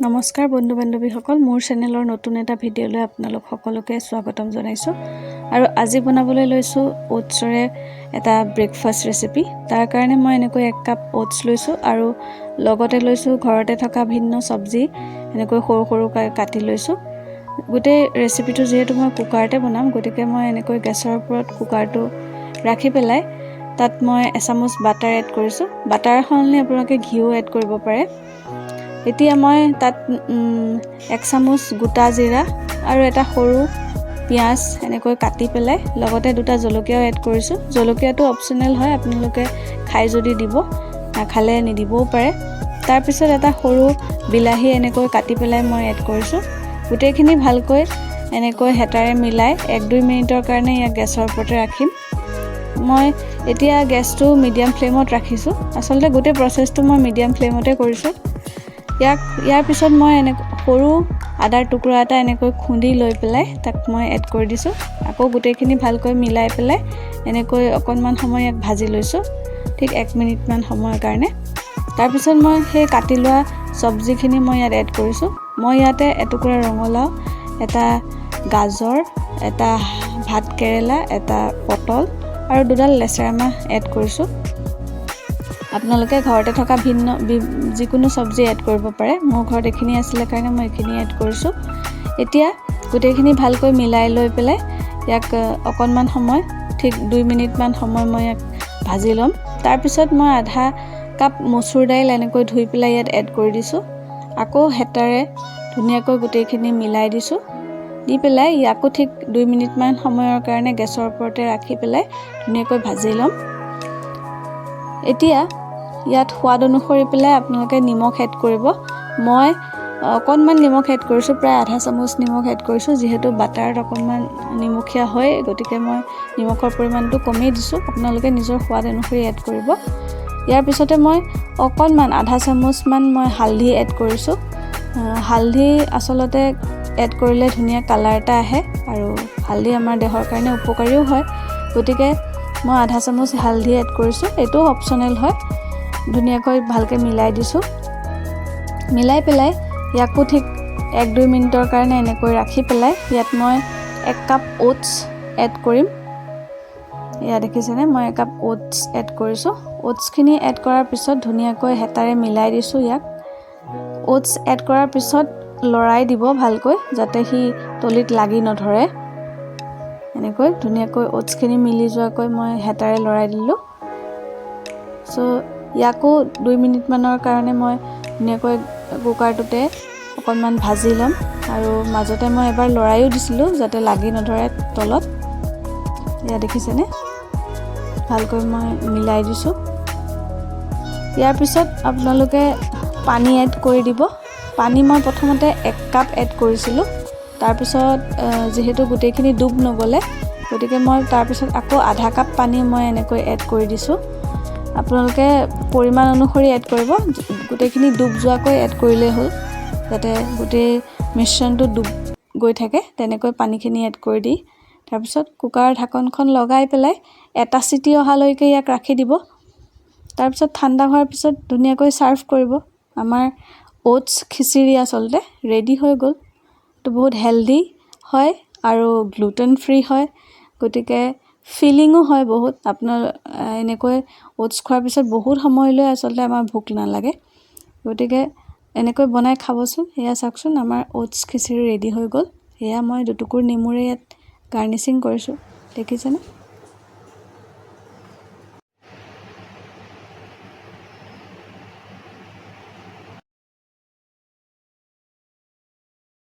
নমস্কাৰ বন্ধু বান্ধৱীসকল, মোৰ চেনেলৰ নতুন এটা ভিডিঅ'লৈ আপোনালোক সকলোকে স্বাগতম জনাইছোঁ। আৰু আজি বনাবলৈ লৈছোঁ ওটছৰে এটা ব্ৰেকফাষ্ট ৰেচিপি। তাৰ কাৰণে মই এনেকৈ 1 কাপ ওটছ লৈছোঁ আৰু লগতে লৈছোঁ ঘৰতে থকা ভিন্ন চব্জি, এনেকৈ সৰু সৰুকৈ কাটি লৈছোঁ। গোটেই ৰেচিপিটো যিহেতু মই কুকাৰতে বনাম, গতিকে মই এনেকৈ গেছৰ ওপৰত কুকাৰটো ৰাখি পেলাই তাত মই এচামুচ বাটাৰ এড কৰিছোঁ। বাটাৰ সলনি আপোনালোকে ঘিউ এড কৰিব পাৰে। এতিয়া মই তাত 1 চামুচ গোটা জিৰা আৰু এটা সৰু পিঁয়াজ এনেকৈ কাটি পেলাই লগতে 2টা জলকীয়াও এড কৰিছোঁ। জলকীয়াটো অপচনেল হয়, আপোনালোকে খাই যদি দিব, নাখালে নিদিবও পাৰে। তাৰপিছত এটা সৰু বিলাহী এনেকৈ কাটি পেলাই মই এড কৰিছোঁ। গোটেইখিনি ভালকৈ এনেকৈ হেতাৰে মিলাই 1-2 মিনিটৰ কাৰণে ইয়াক গেছৰ ওপৰতে ৰাখিম। মই এতিয়া গেছটো মিডিয়াম ফ্লেমত ৰাখিছোঁ। আচলতে গোটেই প্ৰচেছটো মই মিডিয়াম ফ্লেমতে কৰিছোঁ। ইয়াৰ পিছত মই সৰু আদাৰ টুকুৰা এটা এনেকৈ খুন্দি লৈ পেলাই তাক মই এড কৰি দিছোঁ। আকৌ গোটেইখিনি ভালকৈ মিলাই পেলাই এনেকৈ অকণমান সময় ইয়াক ভাজি লৈছোঁ, ঠিক 1 মিনিটমান সময়ৰ কাৰণে। তাৰপিছত মই সেই কাটি লোৱা চব্জিখিনি মই ইয়াত এড কৰিছোঁ। মই ইয়াতে এটুকুৰা ৰঙালাও, এটা গাজৰ, এটা ভাত কেৰেলা, এটা পটল আৰু 2ডাল লেচেৰা মাহ এড কৰিছোঁ। আপোনালোকে ঘৰতে থকা ভিন্ন যিকোনো চব্জি এড কৰিব পাৰে। মোৰ ঘৰত এইখিনি আছিলে কাৰণে মই এইখিনি এড কৰিছোঁ। এতিয়া গোটেইখিনি ভালকৈ মিলাই লৈ পেলাই ইয়াক অকণমান সময়, ঠিক 2 মিনিটমান সময় মই ইয়াক ভাজি ল'ম। তাৰপিছত মই আধা কাপ মচুৰ দাইল এনেকৈ ধুই পেলাই ইয়াত এড কৰি দিছোঁ। আকৌ হেতাৰে ধুনীয়াকৈ গোটেইখিনি মিলাই দিছোঁ। দি পেলাই ইয়াকো ঠিক 2 মিনিটমান সময়ৰ কাৰণে গেছৰ ওপৰতে ৰাখি পেলাই ধুনীয়াকৈ ভাজি ল'ম। এতিয়া ইয়াত সোৱাদ অনুসৰি পেলাই আপোনালোকে নিমখ এড কৰিব। মই অকণমান নিমখ এড কৰিছোঁ, প্ৰায় আধা চামুচ নিমখ এড কৰিছোঁ। যিহেতু বাটাৰত অকণমান নিমখীয়া হয়, গতিকে মই নিমখৰ পৰিমাণটো কমেই দিছোঁ। আপোনালোকে নিজৰ সোৱাদ অনুসৰি এড কৰিব। ইয়াৰ পিছতে মই অকণমান আধা চামুচমান মই হালধি এড কৰিছোঁ। হালধি আচলতে এড কৰিলে ধুনীয়া কালাৰ এটা আহে আৰু হালধি আমাৰ দেহৰ কাৰণে উপকাৰীও হয়, গতিকে মই আধা চামুচ হালধি এড কৰিছোঁ। এইটো অপচনেল হয়। ধুনীয়াকৈ ভালকৈ মিলাই দিছোঁ। মিলাই পেলাই ইয়াকো ঠিক 1-2 মিনিটৰ কাৰণে এনেকৈ ৰাখি পেলাই ইয়াত মই 1 কাপ ওটছ এড কৰিম। এয়া দেখিছেনে, মই 1 কাপ ওটছ এড কৰিছোঁ। ওটছখিনি এড কৰাৰ পিছত ধুনীয়াকৈ হেতাৰে মিলাই দিছোঁ ইয়াক। ওটছ এড কৰাৰ পিছত লৰাই দিব ভালকৈ, যাতে সি তলিত লাগি নধৰে। এনেকৈ ধুনীয়াকৈ ওটছখিনি মিলি যোৱাকৈ মই হেতাৰে লৰাই দিলোঁ। ইয়াকো 2 মিনিটমানৰ কাৰণে মই ধুনীয়াকৈ কুকাৰটোতে অকণমান ভাজি ল'ম আৰু মাজতে মই এবাৰ লৰাইও দিছিলোঁ যাতে লাগি নধৰে তলত। এয়া দেখিছেনে, ভালকৈ মই মিলাই দিছোঁ। ইয়াৰ পিছত আপোনালোকে পানী এড কৰি দিব। পানী মই প্ৰথমতে 1 কাপ এড কৰিছিলোঁ। তাৰপিছত যিহেতু গোটেইখিনি ডুব নগ'লে, গতিকে মই তাৰপিছত আকৌ আধা কাপ পানী মই এনেকৈ এড কৰি দিছোঁ। আপোনালোকে পৰিমাণ অনুসৰি এড কৰিব। গোটেইখিনি ডুব যোৱাকৈ এড কৰিলেই হ'ল, যাতে গোটেই মিশ্ৰণটো ডুব গৈ থাকে। তেনেকৈ পানীখিনি এড কৰি দি তাৰপিছত কুকাৰৰ ঢাকনখন লগাই পেলাই 1টা চিটি অহালৈকে ইয়াক ৰাখি দিব। তাৰপিছত ঠাণ্ডা হোৱাৰ পিছত ধুনীয়াকৈ ছাৰ্ভ কৰিব। আমাৰ ওটছ খিচিৰি আচলতে ৰেডি হৈ গ'ল। এইটো বহুত হেল্ডি হয় আৰু গ্লুটেন ফ্ৰী হয়, গতিকে ফিলিঙো হয় বহুত। আপোনাৰ এনেকৈ ওটছ খোৱাৰ পিছত বহুত সময়লৈ আচলতে আমাৰ ভোক নালাগে, গতিকে এনেকৈ বনাই খাবচোন। এয়া চাওকচোন, আমাৰ ওটছ খিচিৰি ৰেডি হৈ গ'ল। এয়া মই 2 টুকুৰ নেমুৰে ইয়াত গাৰ্নিচিং কৰিছোঁ, দেখিছেনে।